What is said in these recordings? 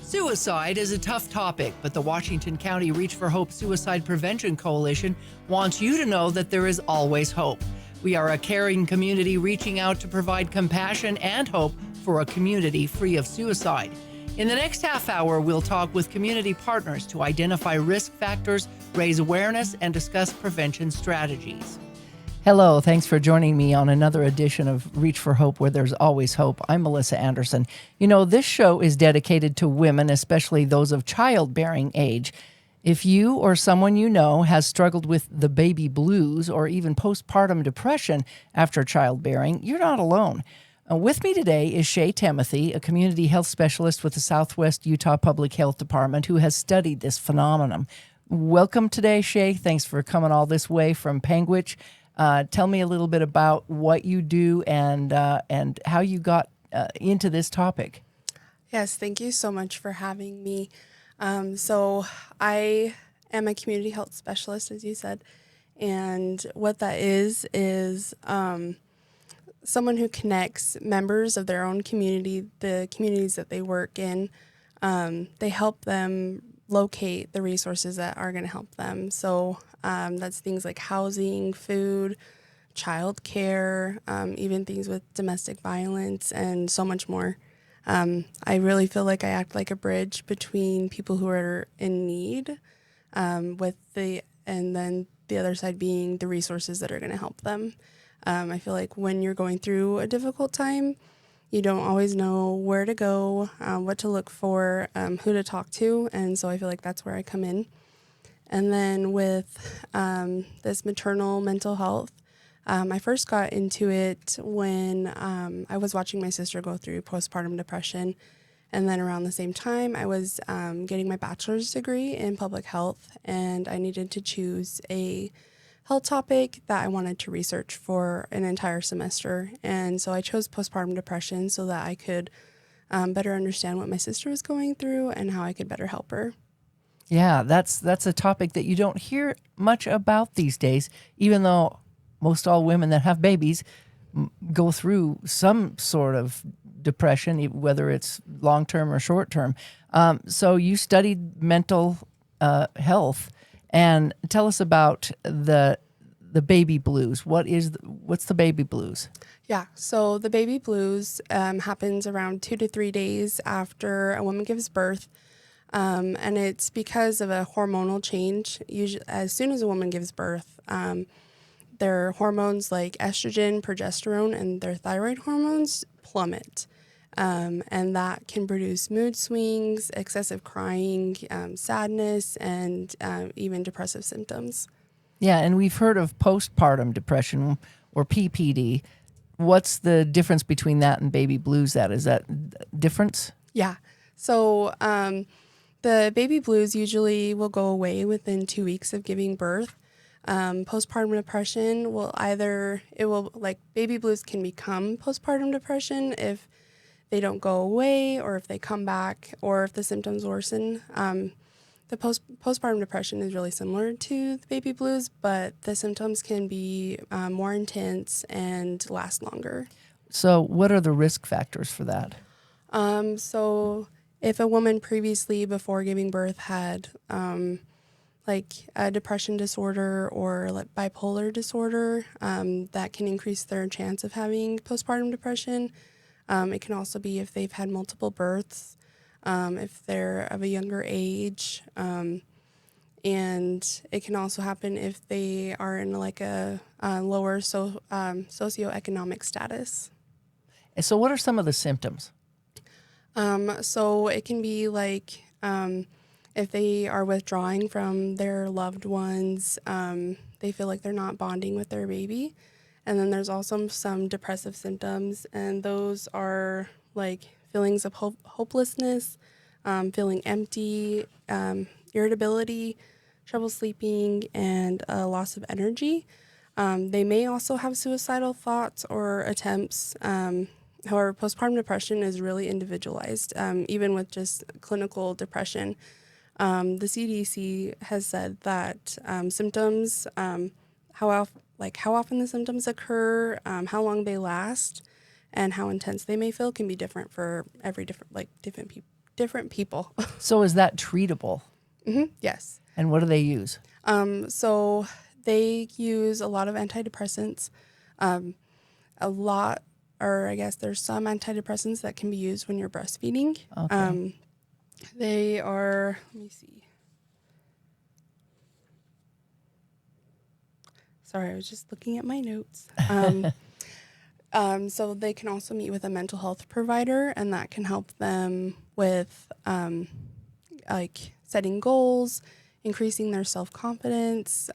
Suicide is a tough topic, but the Washington County Reach for Hope Suicide Prevention Coalition wants you to know that there is always hope. We are a caring community reaching out to provide compassion and hope for a community free of suicide. In the next half hour, we'll talk with community partners to identify risk factors, raise awareness, and discuss prevention strategies. Hello, thanks for joining me on another edition of Reach for Hope, where there's always hope. I'm Melissa Anderson. You know, this show is dedicated to women, especially those of childbearing age. If you or someone you know has struggled with the baby blues or even postpartum depression after childbearing, you're not alone. With me today is Shay Timothy, a community health specialist with the Southwest Utah Public Health Department who has studied this phenomenon. Welcome today, Shay. Thanks for coming all this way from Panguitch. Tell me a little bit about what you do and how you got into this topic. Yes, thank you so much for having me. So I am a community health specialist, as you said, and what that is someone who connects members of their own community, the communities that they work in. They help them locate the resources that are going to help them. So that's things like housing, food, childcare, even things with domestic violence, and so much more. I really feel like I act like a bridge between people who are in need, and then the other side being the resources that are going to help them. I feel like when you're going through a difficult time, you don't always know where to go, what to look for, who to talk to, and so I feel like that's where I come in. And then with this maternal mental health, I first got into it when I was watching my sister go through postpartum depression. And then around the same time, I was getting my bachelor's degree in public health, and I needed to choose a health topic that I wanted to research for an entire semester. And so I chose postpartum depression so that I could better understand what my sister was going through and how I could better help her. Yeah, that's a topic that you don't hear much about these days, even though most all women that have babies go through some sort of depression, whether it's long-term or short-term. So you studied mental health, and tell us about the baby blues. What's the baby blues? Yeah, so the baby blues happens around 2 to 3 days after a woman gives birth. And it's because of a hormonal change. Usually, as soon as a woman gives birth, their hormones like estrogen, progesterone, and their thyroid hormones plummet. And that can produce mood swings, excessive crying, sadness, and even depressive symptoms. Yeah, and we've heard of postpartum depression or PPD. What's the difference between that and baby blues? Is that difference? Yeah. So the baby blues usually will go away within 2 weeks of giving birth. Postpartum depression baby blues can become postpartum depression if they don't go away, or if they come back, or if the symptoms worsen. The postpartum depression is really similar to the baby blues, but the symptoms can be more intense and last longer. So what are the risk factors for that? So if a woman previously, before giving birth, had like a depression disorder or like bipolar disorder, that can increase their chance of having postpartum depression. It can also be if they've had multiple births, if they're of a younger age, and it can also happen if they are in like a lower socioeconomic status. So what are some of the symptoms? So it can be like if they are withdrawing from their loved ones, they feel like they're not bonding with their baby. And then there's also some depressive symptoms, and those are like feelings of hopelessness, feeling empty, irritability, trouble sleeping, and a loss of energy. They may also have suicidal thoughts or attempts. However, postpartum depression is really individualized, even with just clinical depression. The CDC has said that symptoms, how often the symptoms occur, how long they last, and how intense they may feel can be different for different different people. So is that treatable? Yes. And what do they use? So they use a lot of antidepressants. A lot, or I guess there's some antidepressants that can be used when you're breastfeeding. Okay. They are, let me see. Sorry, I was just looking at my notes. So they can also meet with a mental health provider, and that can help them with like setting goals, increasing their self-confidence,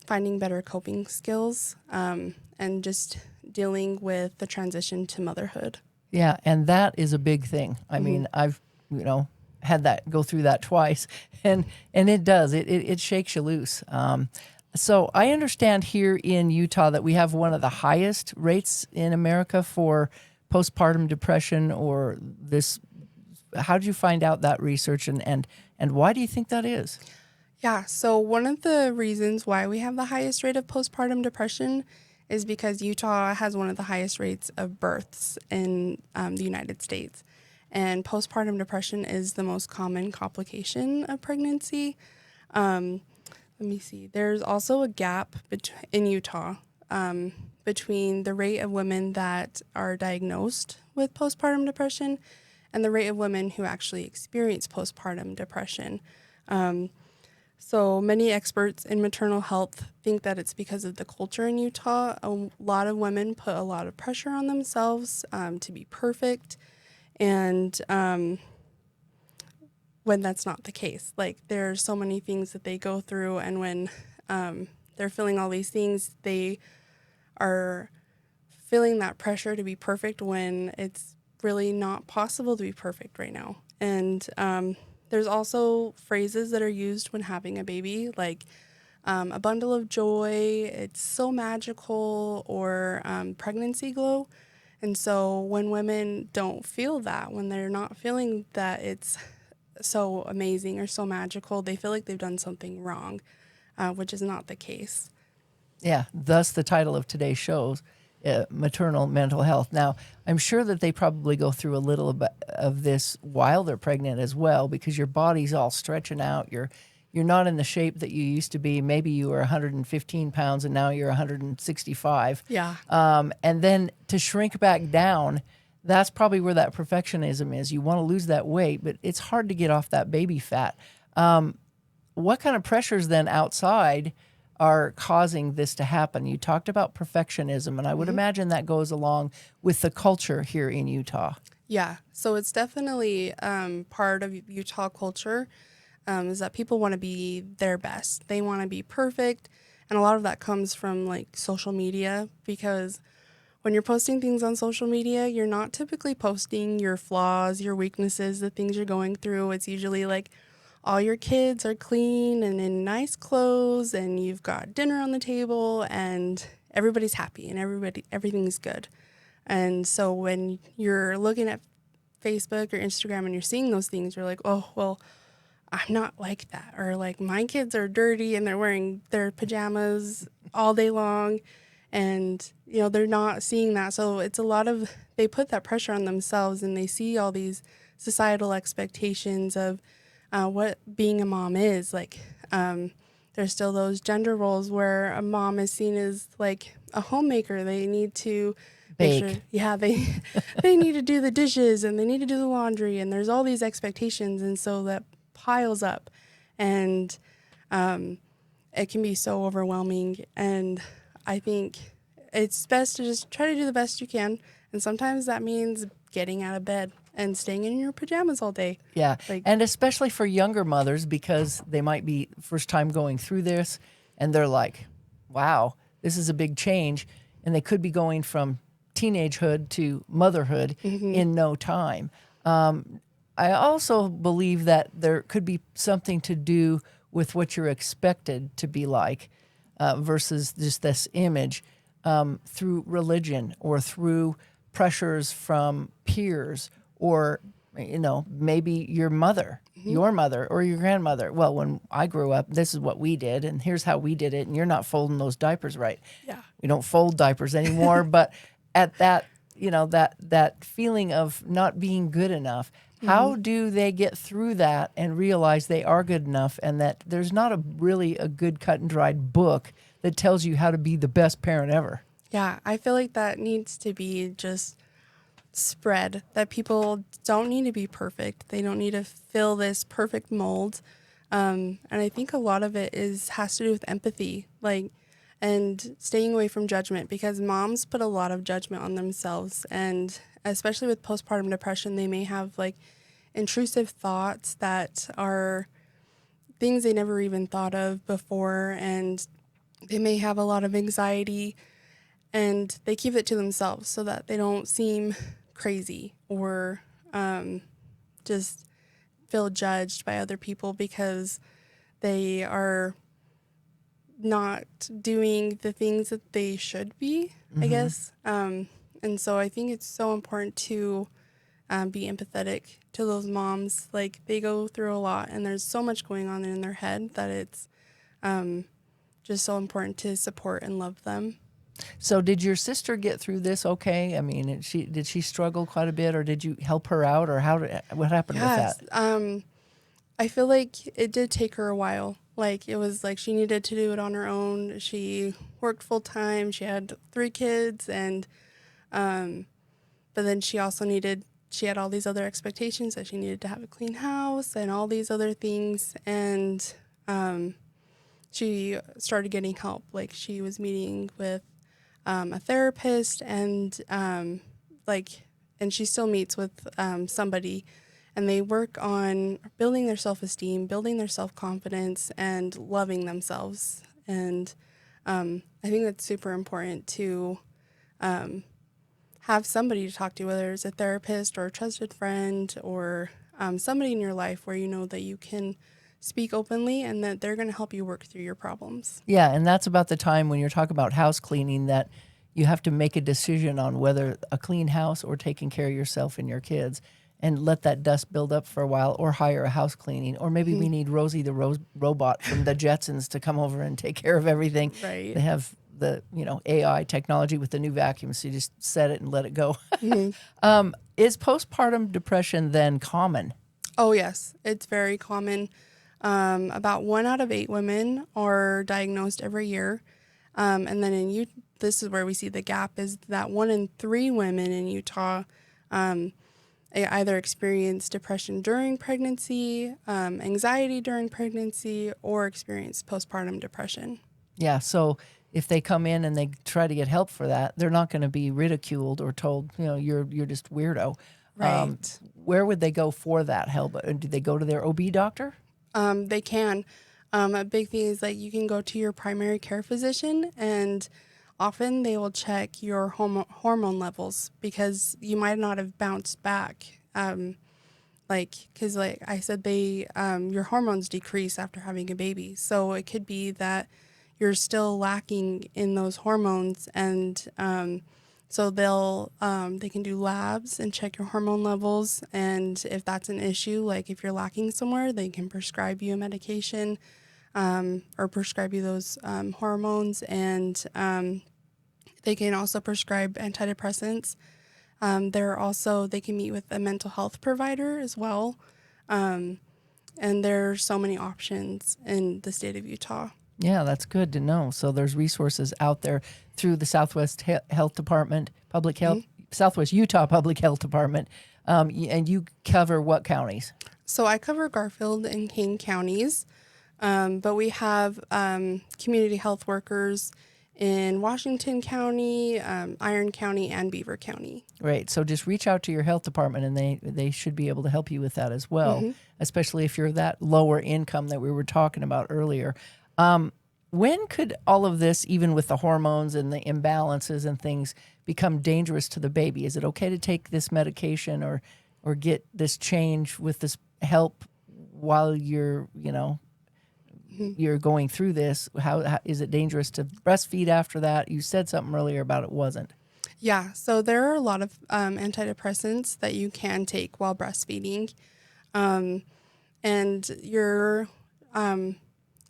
finding better coping skills, and just dealing with the transition to motherhood. Yeah, and that is a big thing. I mean, I've, had that go through that twice, and it does. It shakes you loose. So I understand here in Utah that we have one of the highest rates in America for postpartum depression, or this. How did you find out that research, and why do you think that is? Yeah, so one of the reasons why we have the highest rate of postpartum depression is because Utah has one of the highest rates of births in the United States. And postpartum depression is the most common complication of pregnancy. Let me see. There's also a gap in Utah between the rate of women that are diagnosed with postpartum depression and the rate of women who actually experience postpartum depression. So many experts in maternal health think that it's because of the culture in Utah. A lot of women put a lot of pressure on themselves to be perfect, and when that's not the case. Like, there are so many things that they go through, and when they're feeling all these things, they are feeling that pressure to be perfect when it's really not possible to be perfect right now. And there's also phrases that are used when having a baby, like a bundle of joy, it's so magical, or pregnancy glow. And so when women don't feel that, when they're not feeling that it's so amazing or so magical, they feel like they've done something wrong, which is not the case. Yeah, thus the title of today's show, Maternal Mental Health. Now, I'm sure that they probably go through a little bit of this while they're pregnant as well, because your body's all stretching out. You're not in the shape that you used to be. Maybe you were 115 pounds and now you're 165. Yeah. And then to shrink back down, that's probably where that perfectionism is. You want to lose that weight, but it's hard to get off that baby fat. What kind of pressures then outside are causing this to happen? You talked about perfectionism, and I would imagine that goes along with the culture here in Utah. Yeah. So it's definitely part of Utah culture is that people want to be their best. They want to be perfect. And a lot of that comes from like social media, because when you're posting things on social media, you're not typically posting your flaws, your weaknesses, the things you're going through. It's usually like all your kids are clean and in nice clothes, and you've got dinner on the table, and everybody's happy and everything's good. And so when you're looking at Facebook or Instagram and you're seeing those things, you're like, oh, well, I'm not like that. Or like, my kids are dirty and they're wearing their pajamas all day long, and they're not seeing that. So it's a lot of, they put that pressure on themselves, and they see all these societal expectations of what being a mom is like. There's still those gender roles where a mom is seen as like a homemaker. They need to Bake. make sure, they need to do the dishes and they need to do the laundry, and there's all these expectations, and so that piles up, and it can be so overwhelming. And I think it's best to just try to do the best you can, and sometimes that means getting out of bed and staying in your pajamas all day. Yeah, and especially for younger mothers, because they might be first time going through this, and they're like, wow, this is a big change, and they could be going from teenagehood to motherhood in no time. I also believe that there could be something to do with what you're expected to be like versus just this image through religion or through pressures from peers, or maybe your mother or your grandmother. Well, when I grew up, this is what we did, and here's how we did it, and you're not folding those diapers right. Yeah. We don't fold diapers anymore. But at that, that feeling of not being good enough, How do they get through that and realize they are good enough, and that there's not really a good cut and dried book that tells you how to be the best parent ever? Yeah, I feel like that needs to be just spread, that people don't need to be perfect. They don't need to fill this perfect mold. And I think a lot of it has to do with empathy, like, and staying away from judgment, because moms put a lot of judgment on themselves. And especially with postpartum depression, they may have like intrusive thoughts that are things they never even thought of before. And they may have a lot of anxiety, and they keep it to themselves so that they don't seem crazy or just feel judged by other people because they are not doing the things that they should be, I guess. And so I think it's so important to be empathetic to those moms. Like, they go through a lot, and there's so much going on in their head that it's just so important to support and love them. So did your sister get through this okay? I mean, did she struggle quite a bit, or did you help her out, or what happened with Yes. that? I feel like it did take her a while. Like, it was like she needed to do it on her own. She worked full time. She had 3 kids, and but then she also she had all these other expectations that she needed to have a clean house and all these other things. And she started getting help. Like, she was meeting with a therapist, and and she still meets with somebody, and they work on building their self-esteem, building their self-confidence, and loving themselves. And I think that's super important to have somebody to talk to, whether it's a therapist or a trusted friend, or somebody in your life where you know that you can speak openly and that they're going to help you work through your problems. Yeah, and that's about the time when you're talking about house cleaning that you have to make a decision on whether a clean house or taking care of yourself and your kids, and let that dust build up for a while, or hire a house cleaning. Or maybe we need Rosie the robot from the Jetsons to come over and take care of everything. Right. They have the AI technology with the new vacuum, so you just set it and let it go. Is postpartum depression then common? Oh, yes. It's very common. About 1 out of 8 women are diagnosed every year. And then this is where we see the gap, is that 1 in 3 women in Utah they either experience depression during pregnancy, anxiety during pregnancy, or experience postpartum depression. Yeah, so if they come in and they try to get help for that, they're not going to be ridiculed or told, you're just weirdo. Right. Where would they go for that help? Do they go to their OB doctor? They can. A big thing is, like, you can go to your primary care physician, and often they will check your hormone levels, because you might not have bounced back. Because like I said, your hormones decrease after having a baby. So it could be that you're still lacking in those hormones, and so they can do labs and check your hormone levels. And if that's an issue, like if you're lacking somewhere, they can prescribe you a medication, or prescribe you those hormones. And they can also prescribe antidepressants. They can meet with a mental health provider as well. And there are so many options in the state of Utah. Yeah, that's good to know. So there's resources out there through the Southwest Health Department, Public Health, Southwest Utah Public Health Department. And you cover what counties? So I cover Garfield and Kane counties, but we have community health workers in Washington County, Iron County, and Beaver County. Great. So just reach out to your health department, and they should be able to help you with that as well, especially if you're that lower income that we were talking about earlier. When could all of this, even with the hormones and the imbalances and things, become dangerous to the baby? Is it okay to take this medication or get this change with this help while you're going through this? How is it dangerous to breastfeed after that? You said something earlier about it wasn't. Yeah, so there are a lot of antidepressants that you can take while breastfeeding, and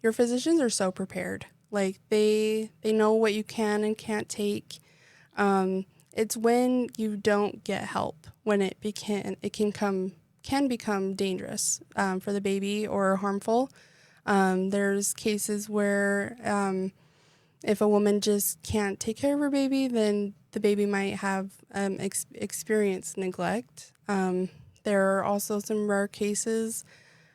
your physicians are so prepared. Like, they know what you can and can't take. It's when you don't get help when it can come can become dangerous for the baby or harmful. There's cases where if a woman just can't take care of her baby, then the baby might have experienced neglect. There are also some rare cases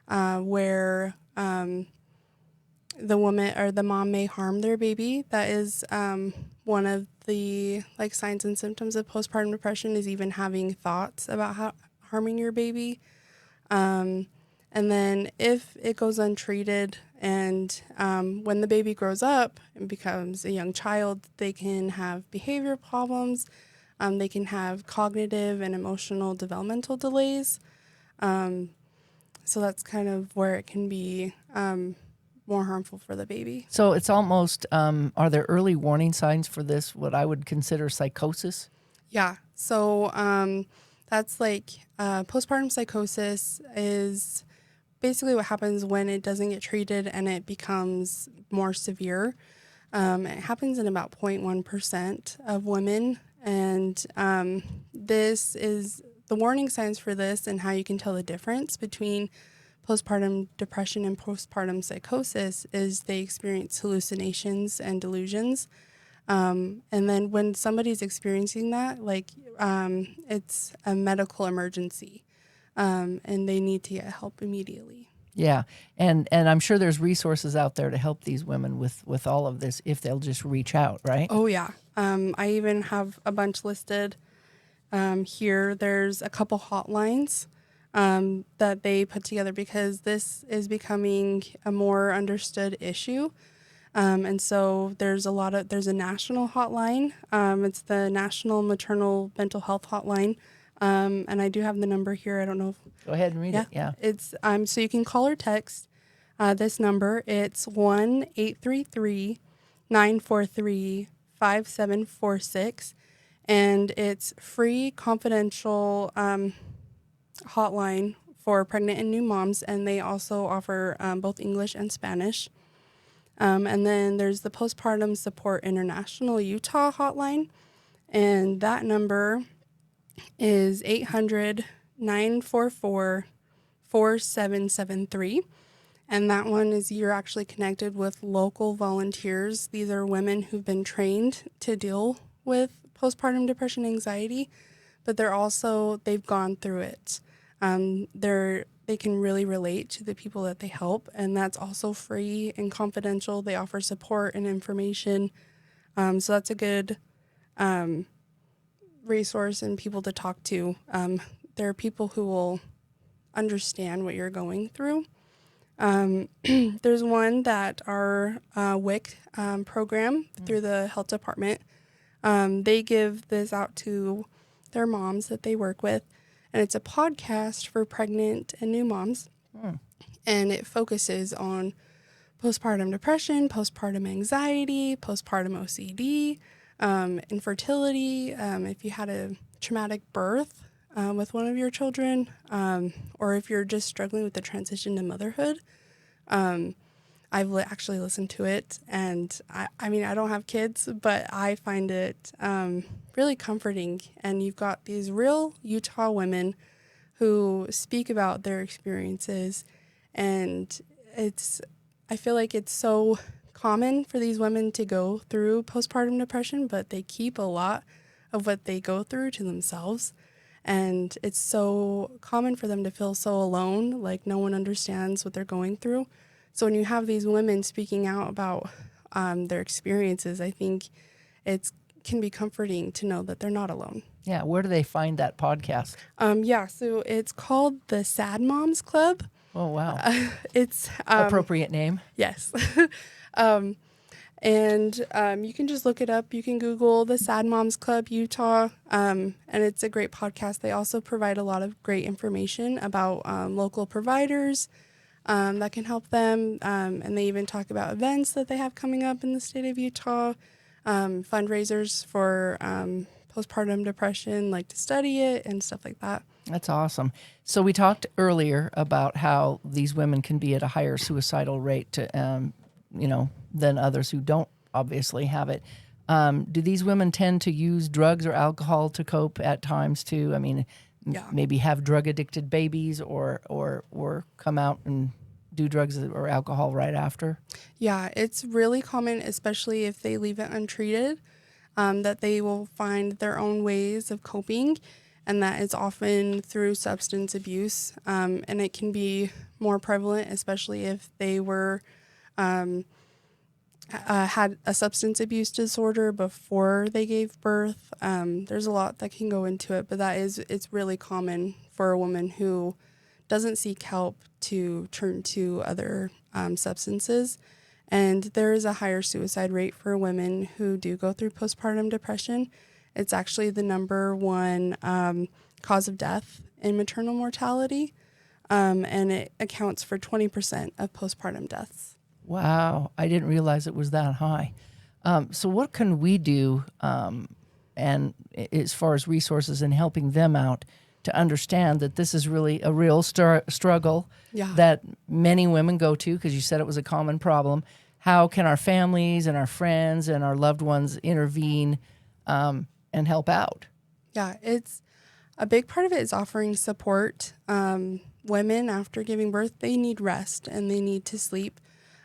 where the woman or the mom may harm their baby. That is one of the signs and symptoms of postpartum depression, is even having thoughts about harming your baby. And then if it goes untreated and when the baby grows up and becomes a young child, they can have behavior problems. They can have cognitive and emotional developmental delays. So that's kind of where it can be more harmful for the baby. So it's almost, are there early warning signs for this, what I would consider psychosis? Yeah. So that's postpartum psychosis is basically what happens when it doesn't get treated and it becomes more severe. It happens in about 0.1% of women. And this is the warning signs for this, and how you can tell the difference between postpartum depression and postpartum psychosis is they experience hallucinations and delusions. And then when somebody's experiencing that, it's a medical emergency. And they need to get help immediately. Yeah, and I'm sure there's resources out there to help these women with all of this if they'll just reach out, right? Oh, yeah. I even have a bunch listed here. There's a couple hotlines that they put together because this is becoming a more understood issue. And so there's a national hotline. It's the National Maternal Mental Health Hotline. And I do have the number here. I don't know if... Go ahead and read it. Yeah. It's so you can call or text this number. It's 1-833-943-5746. And it's free, confidential hotline for pregnant and new moms. And they also offer both English and Spanish. And then there's the Postpartum Support International Utah hotline. And that number is 800-944-4773. And that one is you're actually connected with local volunteers. These are women who've been trained to deal with postpartum depression, anxiety, but they've gone through it. They can really relate to the people that they help, and that's also free and confidential. They offer support and information. So that's a good resource and people to talk to. There are people who will understand what you're going through. There's one that our WIC program through the health department, they give this out to their moms that they work with, and it's a podcast for pregnant and new moms. And it focuses on postpartum depression, postpartum anxiety, postpartum OCD, infertility, if you had a traumatic birth with one of your children, or if you're just struggling with the transition to motherhood. I've actually listened to it, and I mean, I don't have kids, but I find it really comforting. And you've got these real Utah women who speak about their experiences, and I feel like it's so common for these women to go through postpartum depression, but they keep a lot of what they go through to themselves. And it's so common for them to feel so alone, like no one understands what they're going through. So when you have these women speaking out about their experiences, I think it can be comforting to know that they're not alone. Yeah, where do they find that podcast? So it's called the Sad Moms Club. Oh, wow. It's appropriate name. Yes. And you can just look it up. You can Google the Sad Moms Club Utah, and it's a great podcast. They also provide a lot of great information about local providers that can help them, and they even talk about events that they have coming up in the state of Utah, fundraisers for postpartum depression, like to study it and stuff like that. That's awesome. So we talked earlier about how these women can be at a higher suicidal rate to, than others who don't obviously have it. Do these women tend to use drugs or alcohol to cope at times too? I mean, Yeah. maybe have drug addicted babies or come out and do drugs or alcohol right after? Yeah, it's really common, especially if they leave it untreated, that they will find their own ways of coping, and that is often through substance abuse. And it can be more prevalent, especially if they were had a substance abuse disorder before they gave birth. There's a lot that can go into it, but it's really common for a woman who doesn't seek help to turn to other substances. And there is a higher suicide rate for women who do go through postpartum depression. It's actually the number one cause of death in maternal mortality, and it accounts for 20% of postpartum deaths. Wow, I didn't realize it was that high. So what can we do, and as far as resources and helping them out to understand that this is really a real struggle Yeah. that many women go to, because you said it was a common problem? How can our families and our friends and our loved ones intervene and help out? Yeah, it's a big part of it is offering support. Women after giving birth, they need rest and they need to sleep.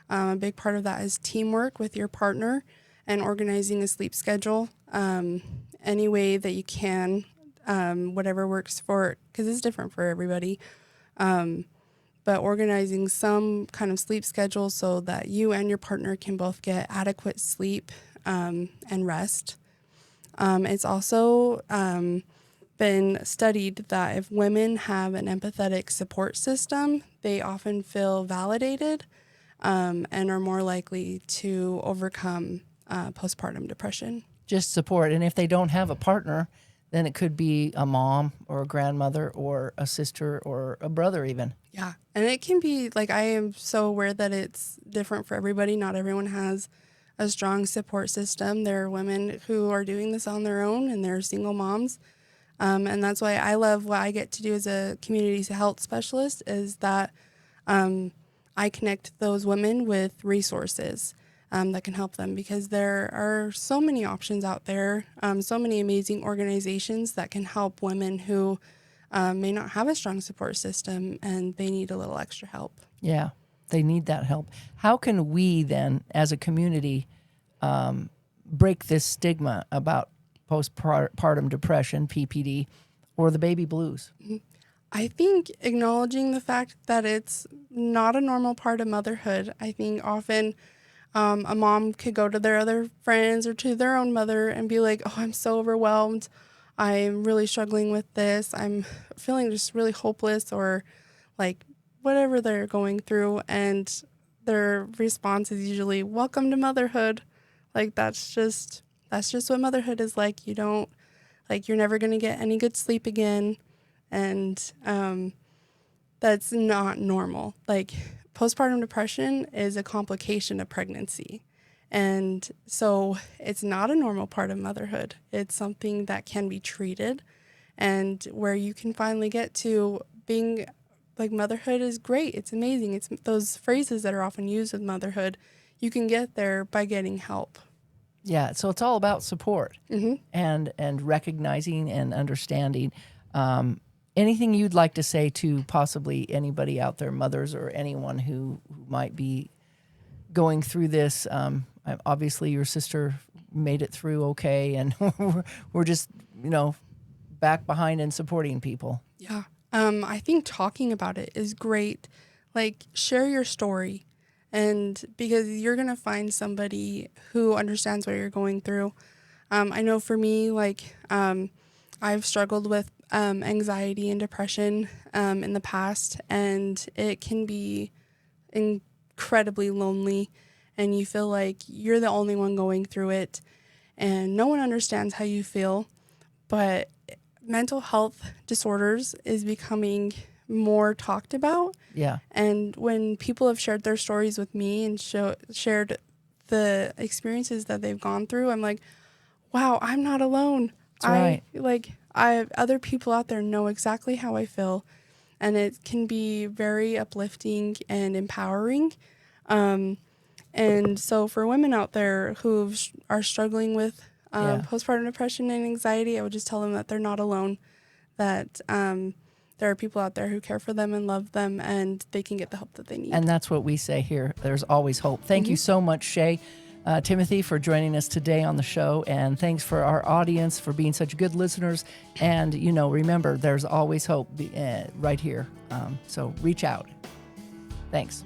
A big part of that is teamwork with your partner and organizing a sleep schedule any way that you can, whatever works for, because it's different for everybody. But organizing some kind of sleep schedule so that you and your partner can both get adequate sleep and rest. It's also been studied that if women have an empathetic support system, they often feel validated and are more likely to overcome postpartum depression. Just support. And if they don't have a partner, then it could be a mom or a grandmother or a sister or a brother even. Yeah. And it can be like, I am so aware that it's different for everybody. Not everyone has a strong support system. There are women who are doing this on their own and they're single moms. And that's why I love what I get to do as a community health specialist is that I connect those women with resources that can help them, because there are so many options out there, so many amazing organizations that can help women who may not have a strong support system and they need a little extra help. Yeah, they need that help. How can we then, as a community, break this stigma about postpartum depression, PPD, or the baby blues? I think acknowledging the fact that it's not a normal part of motherhood. I think often a mom could go to their other friends or to their own mother and be like, oh, I'm so overwhelmed. I'm really struggling with this. I'm feeling just really hopeless, or like whatever they're going through. And their response is usually, welcome to motherhood. Like that's just what motherhood is like. You don't, like, you're never going to get any good sleep again. And that's not normal. Like, postpartum depression is a complication of pregnancy. And so it's not a normal part of motherhood. It's something that can be treated, and where you can finally get to being like, motherhood is great. It's amazing. It's those phrases that are often used with motherhood. You can get there by getting help. Yeah, so it's all about support Mm-hmm. and recognizing and understanding. Anything you'd like to say to possibly anybody out there, mothers or anyone who might be going through this? Obviously, your sister made it through okay, and we're just, back behind and supporting people. Yeah. I think talking about it is great. Like, share your story, and because you're going to find somebody who understands what you're going through. I know for me, like, I've struggled with anxiety and depression in the past, and it can be incredibly lonely, and you feel like you're the only one going through it, and no one understands how you feel. But mental health disorders is becoming more talked about. Yeah. And when people have shared their stories with me and shared the experiences that they've gone through, I'm like, wow, I'm not alone. That's right. Other people out there know exactly how I feel, and it can be very uplifting and empowering. And so for women out there who are struggling with postpartum depression and anxiety, I would just tell them that they're not alone, that there are people out there who care for them and love them, and they can get the help that they need. And that's what we say here. There's always hope. Thank you so much, Shay. Timothy, for joining us today on the show, and thanks for our audience for being such good listeners. And, remember, there's always hope right here. So reach out. Thanks.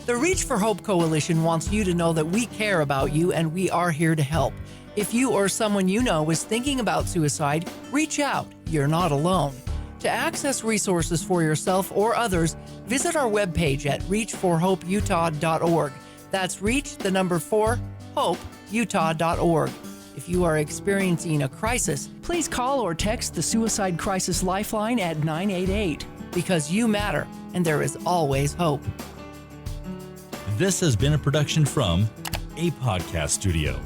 The Reach for Hope Coalition wants you to know that we care about you and we are here to help. If you or someone you know is thinking about suicide, reach out. You're not alone. To access resources for yourself or others, visit our webpage at reachforhopeutah.org. That's hopeutah.org. If you are experiencing a crisis, please call or text the Suicide Crisis Lifeline at 988, because you matter and there is always hope. This has been a production from a podcast studio.